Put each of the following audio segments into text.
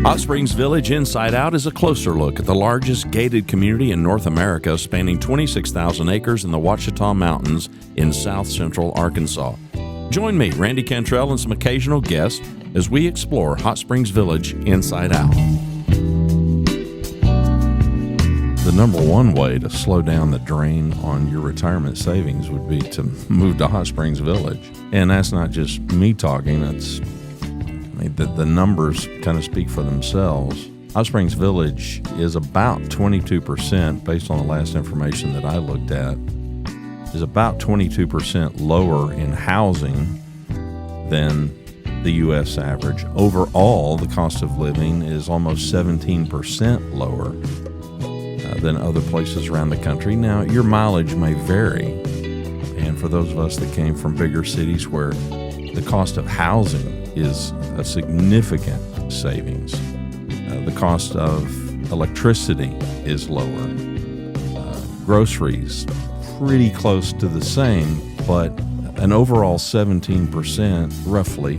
Hot Springs Village Inside Out is a closer look at the largest gated community in North America, spanning 26,000 acres in the Ouachita Mountains in south central Arkansas. Join me, Randy Cantrell, and some occasional guests as we explore Hot Springs Village Inside Out. The number one way to slow down the drain on your retirement savings would be to move to Hot Springs Village. And that's not just me talking, the numbers kind of speak for themselves. Hot Springs Village is about 22%, based on the last information that I looked at, is about 22% lower in housing than the U.S. average. Overall, the cost of living is almost 17% lower than other places around the country. Now, your mileage may vary, and for those of us that came from bigger cities where the cost of housing is a significant savings, the cost of electricity is lower, groceries pretty close to the same, but an overall 17% roughly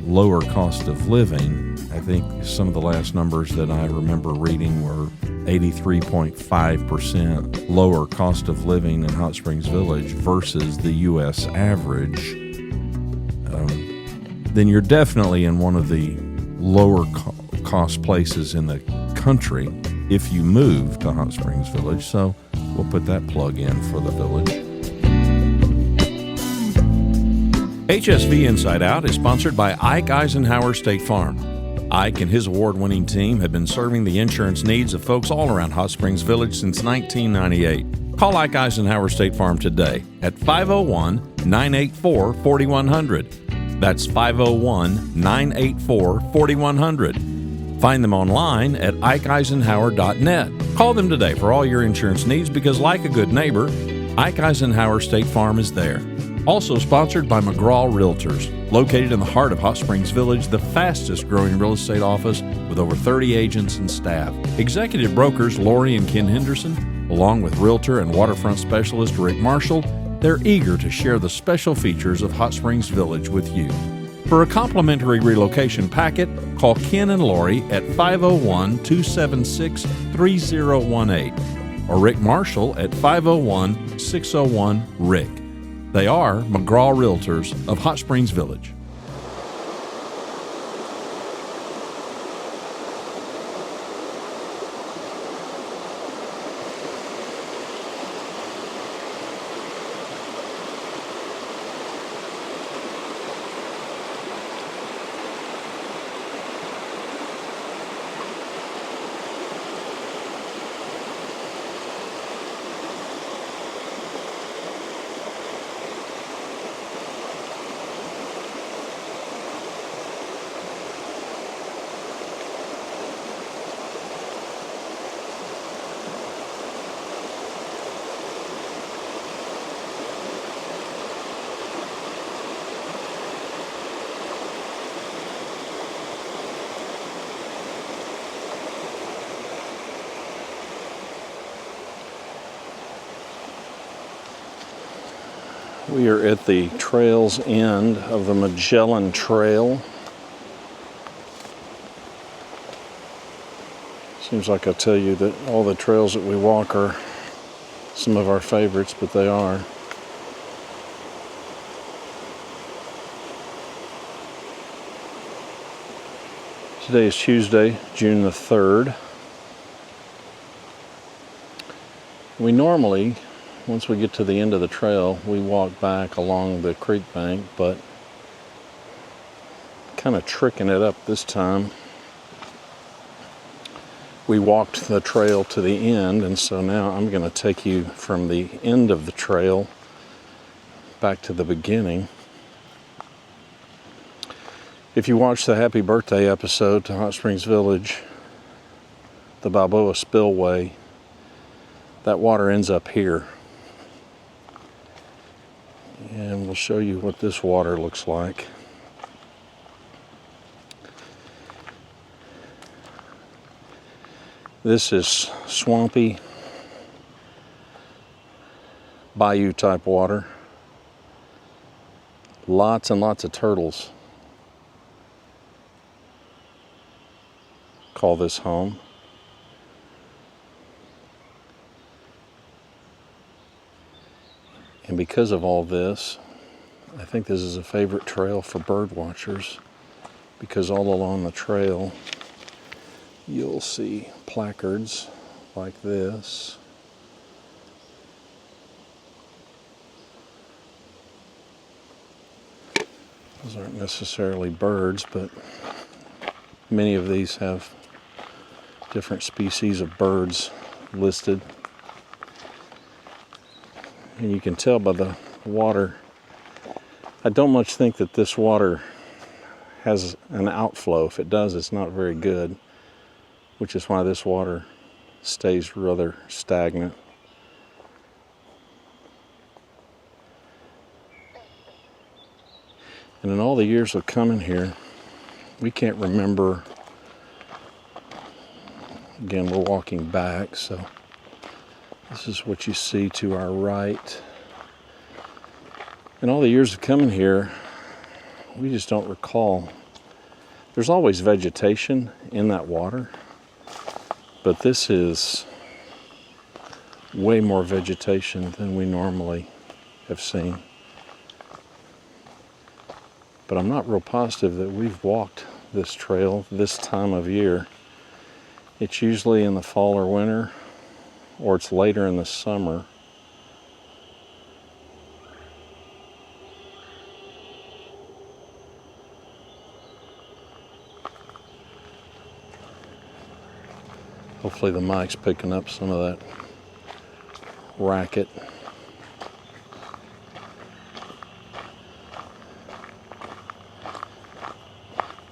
lower cost of living. I think some of the last numbers that I remember reading were 83.5% lower cost of living in Hot Springs Village versus the U.S. average. Then you're definitely in one of the lower cost places in the country if you move to Hot Springs Village. So we'll put that plug in for the village. HSV Inside Out is sponsored by Ike Eisenhower State Farm. Ike and his award-winning team have been serving the insurance needs of folks all around Hot Springs Village since 1998. Call Ike Eisenhower State Farm today at 501-984-4100. That's 501-984-4100. Find them online at ikeeisenhower.net. Call them today for all your insurance needs because, like a good neighbor, Ike Eisenhower State Farm is there. Also sponsored by McGraw Realtors, located in the heart of Hot Springs Village, the fastest growing real estate office with over 30 agents and staff. Executive brokers Lori and Ken Henderson, along with realtor and waterfront specialist Rick Marshall, they're eager to share the special features of Hot Springs Village with you. For a complimentary relocation packet, call Ken and Lori at 501-276-3018 or Rick Marshall at 501-601-RICK. They are McGraw Realtors of Hot Springs Village. We are at the trail's end of the Magellan Trail. Seems like I tell you that all the trails that we walk are some of our favorites, but they are. Today is Tuesday, June the 3rd. We normally, once we get to the end of the trail, we walk back along the creek bank, but kind of tricking it up this time. We walked the trail to the end, and so now I'm going to take you from the end of the trail back to the beginning. If you watch the Happy Birthday episode to Hot Springs Village, the Balboa Spillway, that water ends up here. And we'll show you what this water looks like. This is swampy, bayou type water. Lots and lots of turtles. call this home. And because of all this, I think this is a favorite trail for bird watchers, because all along the trail you'll see placards like this. Those aren't necessarily birds, but many of these have different species of birds listed. And you can tell by the water. I don't much think that this water has an outflow. If it does, it's not very good, which is why this water stays rather stagnant. And in all the years of coming here, we can't remember. Again, we're walking back, so this is what you see to our right. In all the years of coming here, we just don't recall. There's always vegetation in that water, but this is way more vegetation than we normally have seen. But I'm not real positive that we've walked this trail this time of year. It's usually in the fall or winter, or it's later in the summer. Hopefully the mic's picking up some of that racket.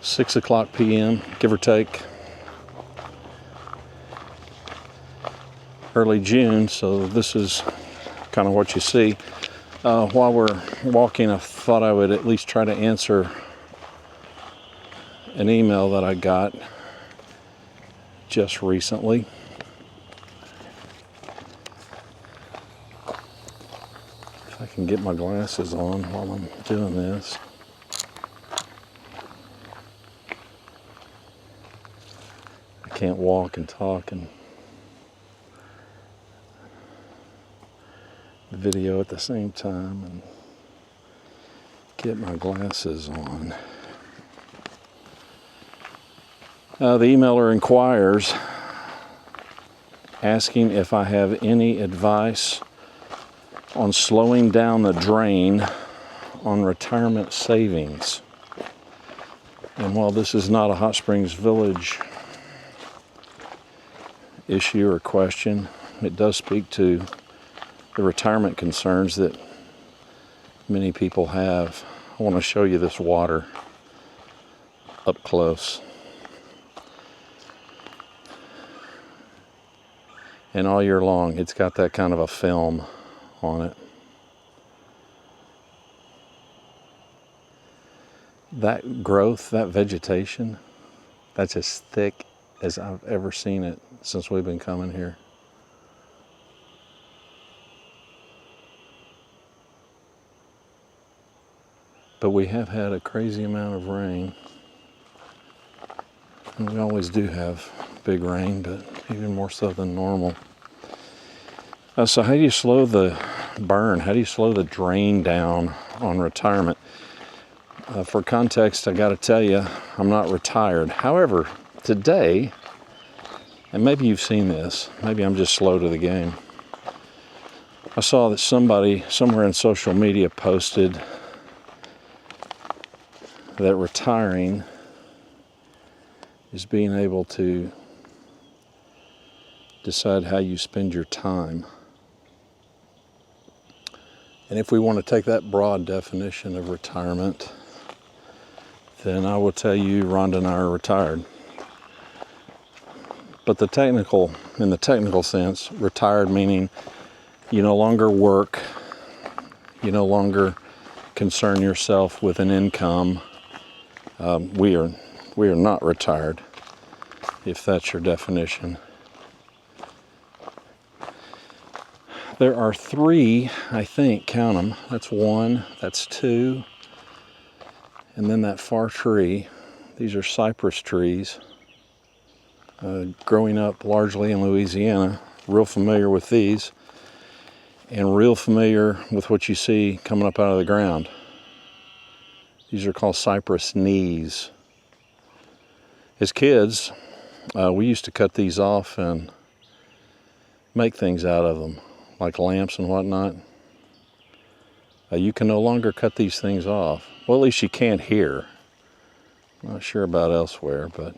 Six o'clock p.m., give or take. Early June, so this is kind of what you see. While we're walking, I thought I would at least try to answer an email that I got just recently. If I can get my glasses on while I'm doing this. I can't walk and talk and video at the same time and get my glasses on. The emailer inquires, asking if I have any advice on slowing down the drain on retirement savings. And while this is not a Hot Springs Village issue or question, it does speak to the retirement concerns that many people have. I want to show you this water up close. And all year long, it's got that kind of a film on it. That growth, that vegetation, that's as thick as I've ever seen it since we've been coming here. But we have had a crazy amount of rain. And we always do have big rain, but even more so than normal. So how do you slow the burn? How do you slow the drain down on retirement? For context, I got to tell you, I'm not retired. However, today, and maybe you've seen this, maybe I'm just slow to the game. I saw that somebody somewhere in social media posted that retiring is being able to decide how you spend your time. And if we want to take that broad definition of retirement, then I will tell you Rhonda and I are retired. But in the technical sense, retired meaning you no longer work, you no longer concern yourself with an income. We are not retired, if that's your definition. There are three, I think, count them. That's one, that's two, and then that far tree. These are cypress trees. Growing up largely in Louisiana, real familiar with these, and real familiar with what you see coming up out of the ground. These are called cypress knees. As kids, we used to cut these off and make things out of them, like lamps and whatnot. You can no longer cut these things off. Well, at least you can't here. Not sure about elsewhere, but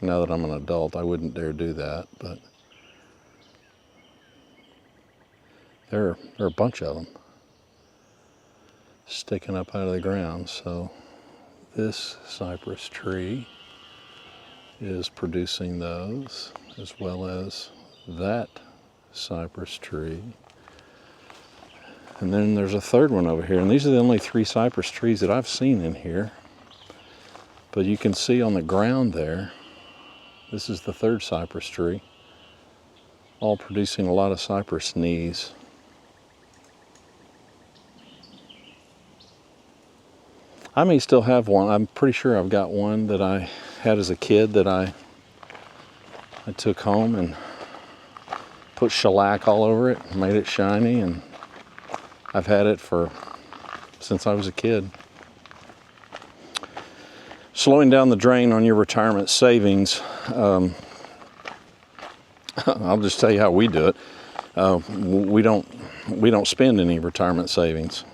now that I'm an adult, I wouldn't dare do that. But there are a bunch of them sticking up out of the ground. So this cypress tree is producing those, as well as that cypress tree. And then there's a third one over here, and these are the only 3 cypress trees that I've seen in here. But you can see on the ground there, this is the 3rd cypress tree, all producing a lot of cypress knees. I may still have one. I'm pretty sure I've got one that I had as a kid that I took home and put shellac all over it, made it shiny, and I've had it since I was a kid. Slowing down the drain on your retirement savings, I'll just tell you how we do it. We don't spend any retirement savings.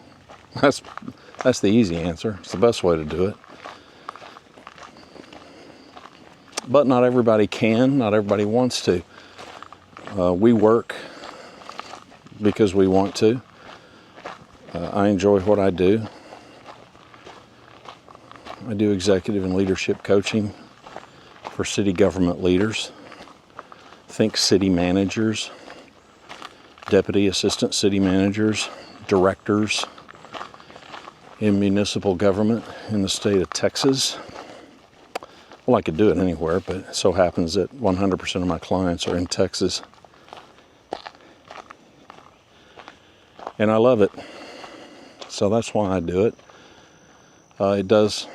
That's the easy answer. It's the best way to do it. But not everybody can. Not everybody wants to. We work because we want to. I enjoy what I do. I do executive and leadership coaching for city government leaders. Think city managers, deputy assistant city managers, directors in municipal government in the state of Texas. Well, I could do it anywhere, but it so happens that 100% of my clients are in Texas. And I love it. So that's why I do it. It does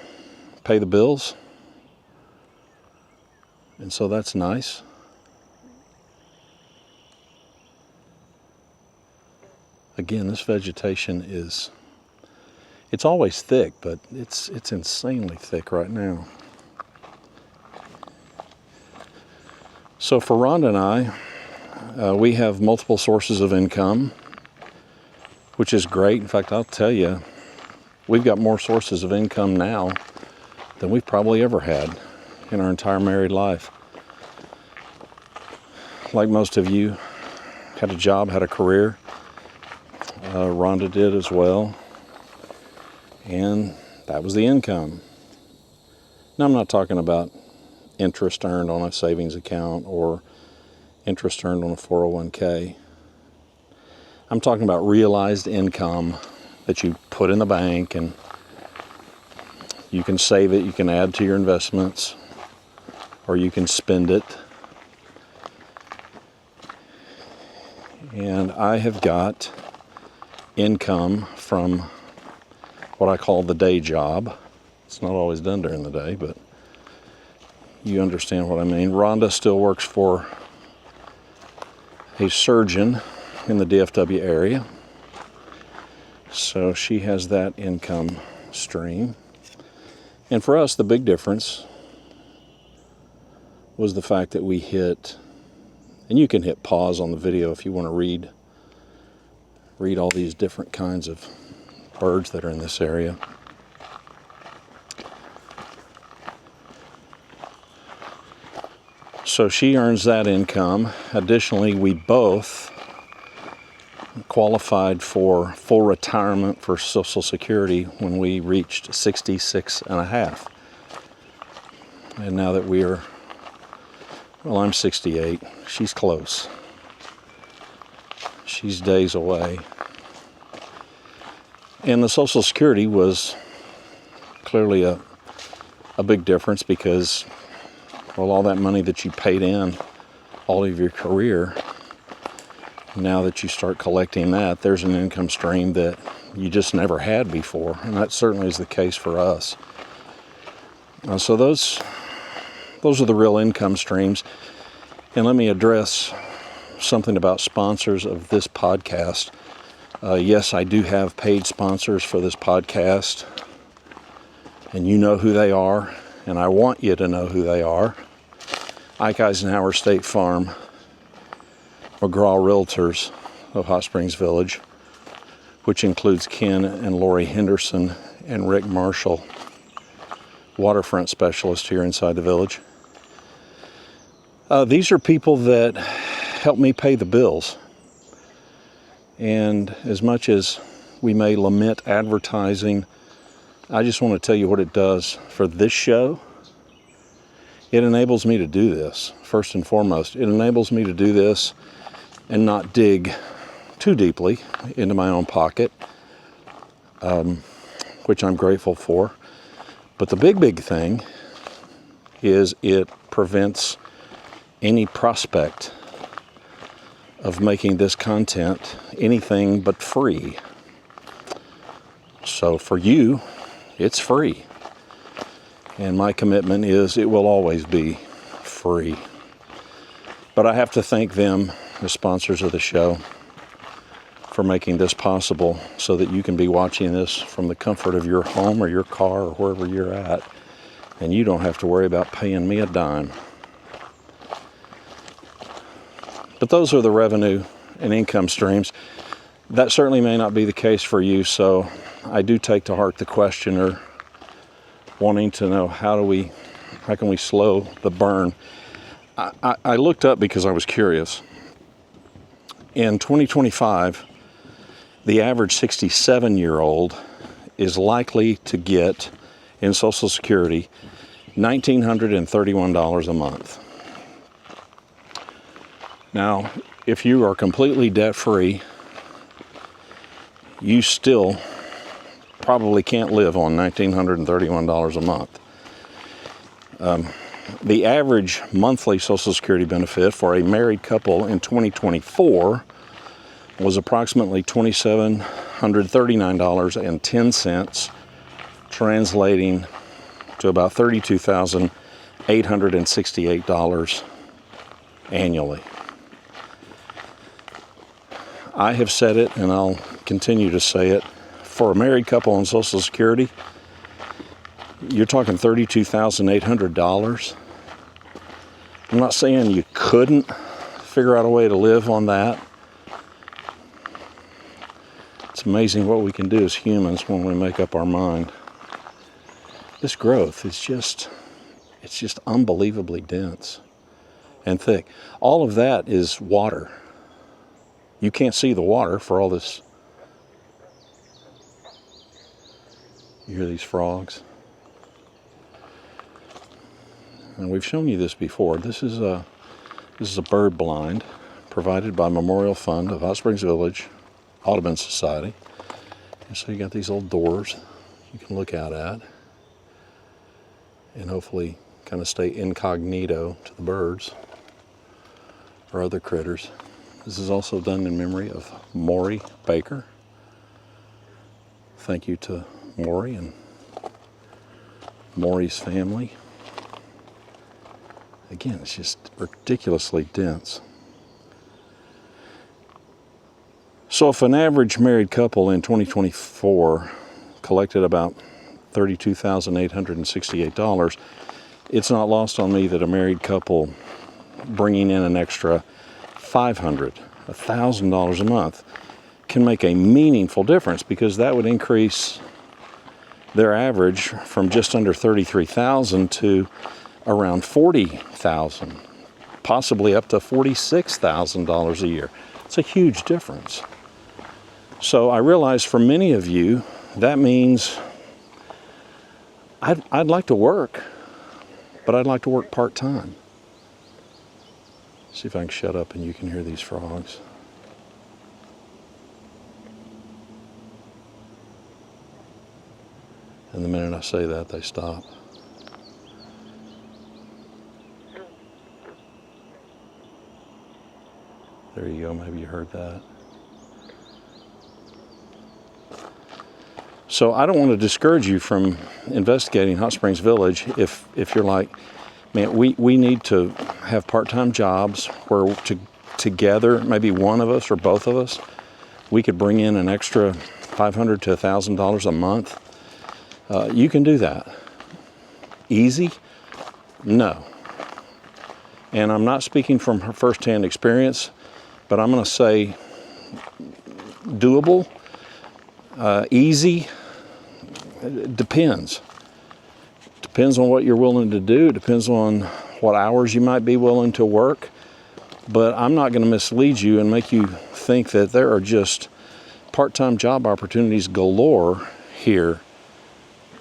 pay the bills. And so that's nice. Again, this vegetation it's always thick, but it's insanely thick right now. So for Rhonda and I, we have multiple sources of income, which is great. In fact, I'll tell you, we've got more sources of income now than we've probably ever had in our entire married life. Like most of you, had a job, had a career. Rhonda did as well. And that was the income. Now, I'm not talking about interest earned on a savings account or interest earned on a 401k. I'm talking about realized income that you put in the bank, and you can save it, you can add to your investments, or you can spend it. And I have got income from what I call the day job. It's not always done during the day, but you understand what I mean. Rhonda still works for a surgeon in the DFW area, so she has that income stream. And for us, the big difference was the fact that we hit, and you can hit pause on the video if you want to read all these different kinds of birds that are in this area. So she earns that income. Additionally, we both qualified for full retirement for Social Security when we reached 66 and a half. And now that I'm 68, she's close. She's days away. And the Social Security was clearly a big difference because, well, all that money that you paid in all of your career, now that you start collecting that, there's an income stream that you just never had before. And that certainly is the case for us. So those those are the real income streams. And let me address something about sponsors of this podcast. Yes, I do have paid sponsors for this podcast, and you know who they are, and I want you to know who they are. Ike Eisenhower State Farm, McGraw Realtors of Hot Springs Village, which includes Ken and Lori Henderson and Rick Marshall, waterfront specialist here inside the village. These are people that help me pay the bills. And as much as we may lament advertising, I just want to tell you what it does for this show. It enables me to do this, first and foremost. It enables me to do this and not dig too deeply into my own pocket, which I'm grateful for. But the big thing is it prevents any prospect of making this content anything but free. So for you, it's free. And my commitment is it will always be free. But I have to thank them, the sponsors of the show, for making this possible so that you can be watching this from the comfort of your home or your car or wherever you're at. And you don't have to worry about paying me a dime. But those are the revenue and income streams. That certainly may not be the case for you, so I do take to heart the questioner wanting to know how can we slow the burn. I looked up because I was curious. In 2025, the average 67-year-old is likely to get in Social Security $1,931 a month. Now, if you are completely debt-free, you still probably can't live on $1,931 a month. The average monthly Social Security benefit for a married couple in 2024 was approximately $2,739.10, translating to about $32,868 annually. I have said it, and I'll continue to say it. For a married couple on Social Security, you're talking $32,800. I'm not saying you couldn't figure out a way to live on that. It's amazing what we can do as humans when we make up our mind. This growth is just unbelievably dense and thick. All of that is water. You can't see the water for all this. You hear these frogs? And we've shown you this before. This is a bird blind provided by Memorial Fund of Hot Springs Village Audubon Society. And so you got these little doors you can look out at and hopefully kind of stay incognito to the birds or other critters. This is also done in memory of Maury Baker. Thank you to Maury and Maury's family. Again, it's just ridiculously dense. So if an average married couple in 2024 collected about $32,868, it's not lost on me that a married couple bringing in an extra $1,000 a month can make a meaningful difference, because that would increase their average from just under $33,000 to around $40,000, possibly up to $46,000 a year. It's a huge difference. So I realize for many of you, that means I'd like to work, but I'd like to work part-time. See if I can shut up and you can hear these frogs. And the minute I say that, they stop. There you go, maybe you heard that. So I don't want to discourage you from investigating Hot Springs Village if you're like, Man, we need to have part-time jobs where together, maybe one of us or both of us, we could bring in an extra $500 to $1,000 a month. You can do that. Easy? No. And I'm not speaking from first-hand experience, but I'm going to say doable, easy. It depends. Depends on what you're willing to do. Depends on what hours you might be willing to work. But I'm not going to mislead you and make you think that there are just part-time job opportunities galore here.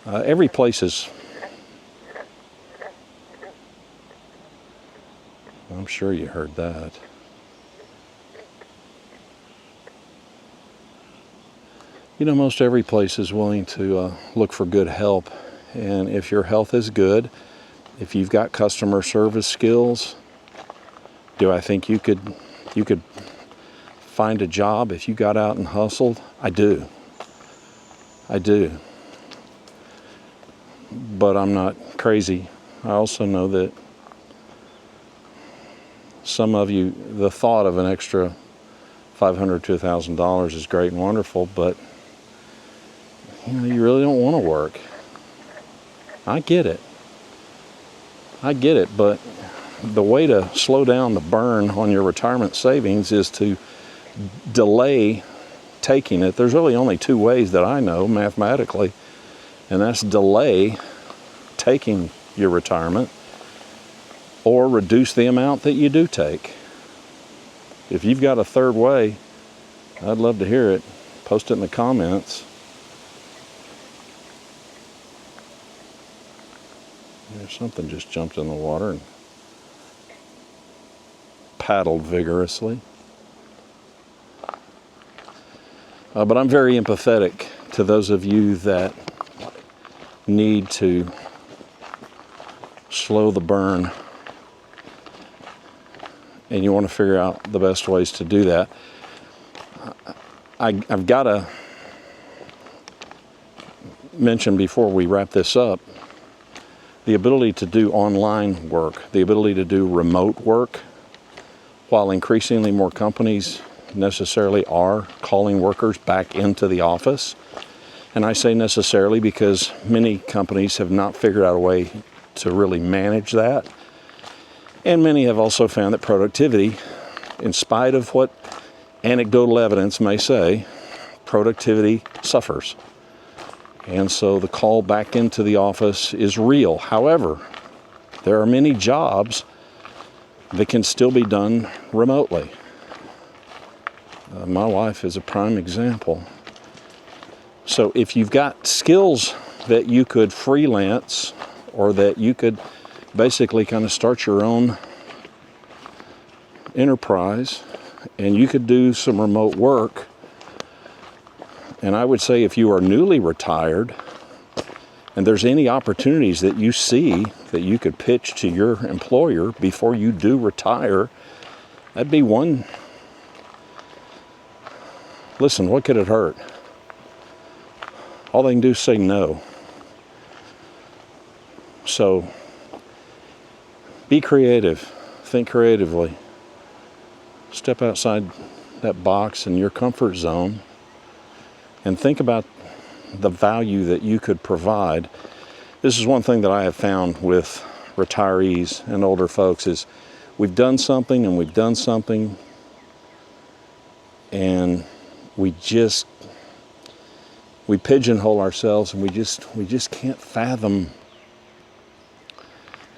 Every place is... I'm sure you heard that. You know, most every place is willing to look for good help. And if your health is good, if you've got customer service skills, do I think you could find a job if you got out and hustled? I do. But I'm not crazy. I also know that some of you, the thought of an extra $500 to $1,000 is great and wonderful, but you know, you really don't want to work. I get it, but the way to slow down the burn on your retirement savings is to delay taking it. There's really only two ways that I know mathematically, and that's delay taking your retirement or reduce the amount that you do take. If you've got a third way, I'd love to hear it. Post it in the comments. Something just jumped in the water and paddled vigorously. But I'm very empathetic to those of you that need to slow the burn and you want to figure out the best ways to do that. I've got to mention before we wrap this up, the ability to do online work, the ability to do remote work, while increasingly more companies necessarily are calling workers back into the office. And I say necessarily because many companies have not figured out a way to really manage that. And many have also found that productivity, in spite of what anecdotal evidence may say, productivity suffers. And so the call back into the office is real. However, there are many jobs that can still be done remotely. My wife is a prime example. So if you've got skills that you could freelance or that you could basically kind of start your own enterprise and you could do some remote work, and I would say if you are newly retired and there's any opportunities that you see that you could pitch to your employer before you do retire, that'd be one. Listen, what could it hurt? All they can do is say no. So be creative. Think creatively. Step outside that box in your comfort zone and think about the value that you could provide. This is one thing that I have found with retirees and older folks is we've done something and we pigeonhole ourselves and we just can't fathom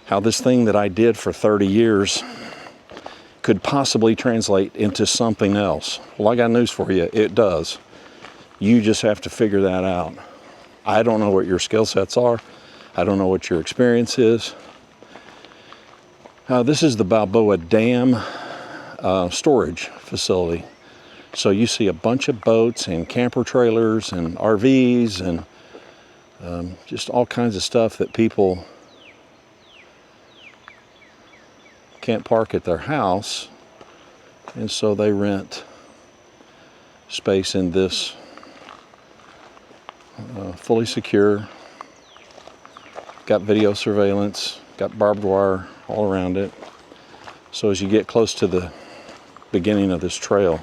how this thing that I did for 30 years could possibly translate into something else. Well, I got news for you. It does. You just have to figure that out. I don't know what your skill sets are. I don't know what your experience is. This is the Balboa Dam storage facility. So you see a bunch of boats and camper trailers and RVs and just all kinds of stuff that people can't park at their house. And so they rent space in this fully secure, got video surveillance, got barbed wire all around it. So as you get close to the beginning of this trail,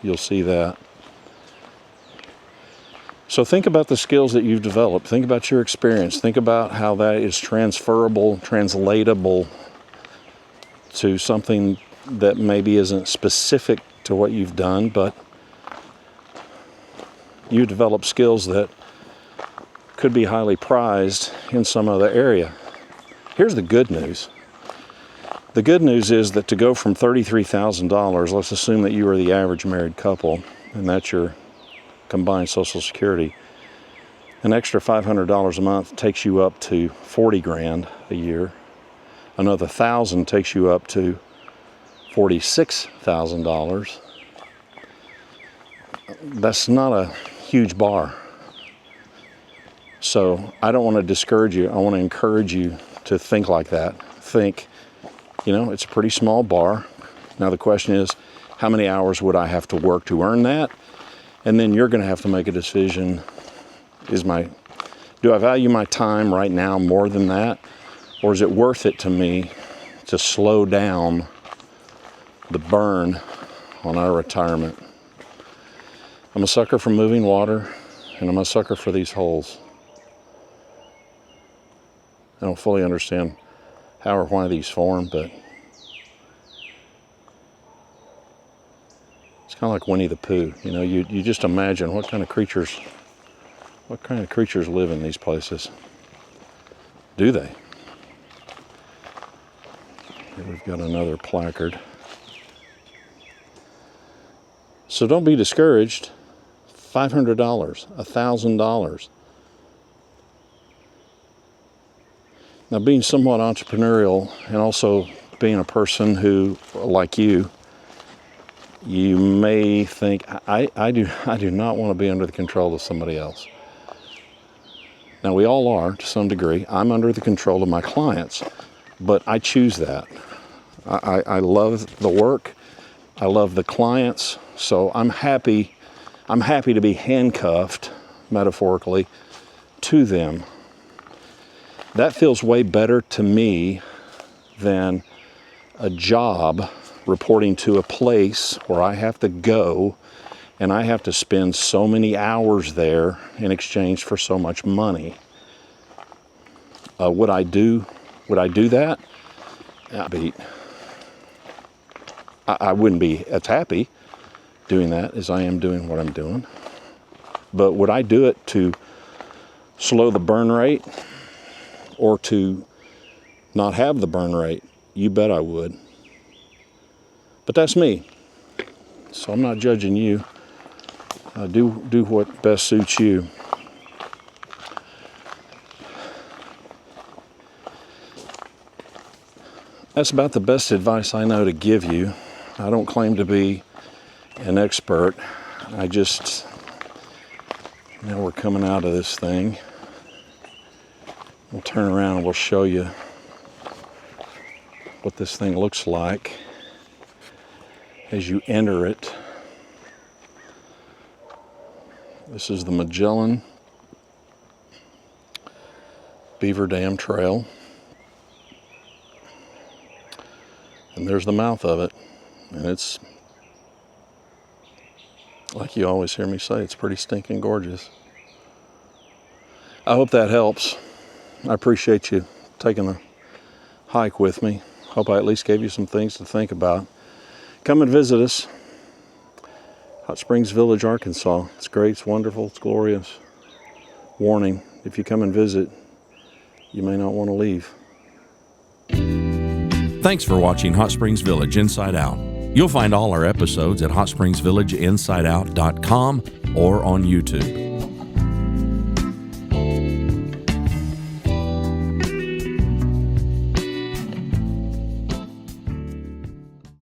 you'll see that. So think about the skills that you've developed. Think about your experience. Think about how that is transferable, translatable to something that maybe isn't specific to what you've done, but you develop skills that could be highly prized in some other area. Here's the good news. The good news is that to go from $33,000, let's assume that you are the average married couple, and that's your combined Social Security, an extra $500 a month takes you up to 40 grand a year. Another $1,000 takes you up to $46,000. That's not a huge bar. So I don't want to discourage you. I want to encourage you to think like that. Think, it's a pretty small bar. Now the question is, how many hours would I have to work to earn that? And then you're going to have to make a decision. Do I value my time right now more than that? Or is it worth it to me to slow down the burn on our retirement? I'm a sucker for moving water, and I'm a sucker for these holes. I don't fully understand how or why these form, but it's kind of like Winnie the Pooh. You just imagine what kind of creatures live in these places. Do they? Here we've got another placard. So don't be discouraged. $500, $1,000. Now, being somewhat entrepreneurial and also being a person who, like you may think, I do not want to be under the control of somebody else. Now, we all are to some degree. I'm under the control of my clients, but I choose that. I love the work. I love the clients. So I'm happy to be handcuffed, metaphorically, to them. That feels way better to me than a job reporting to a place where I have to go and I have to spend so many hours there in exchange for so much money. Would I do that? I wouldn't be as happy doing that as I am doing what I'm doing. But would I do it to slow the burn rate or to not have the burn rate? You bet I would. But that's me. So I'm not judging you. Do what best suits you. That's about the best advice I know to give you. I don't claim to be an expert. Now we're coming out of this thing. We'll turn around and we'll show you what this thing looks like as you enter it. This is the Magellan Beaver Dam Trail. And there's the mouth of it. And it's, like you always hear me say, it's pretty stinking gorgeous. I hope that helps. I appreciate you taking a hike with me. Hope I at least gave you some things to think about. Come and visit us. Hot Springs Village, Arkansas. It's great, it's wonderful, it's glorious. Warning, if you come and visit, you may not want to leave. Thanks for watching Hot Springs Village Inside Out. You'll find all our episodes at hotspringsvillageinsideout.com or on YouTube.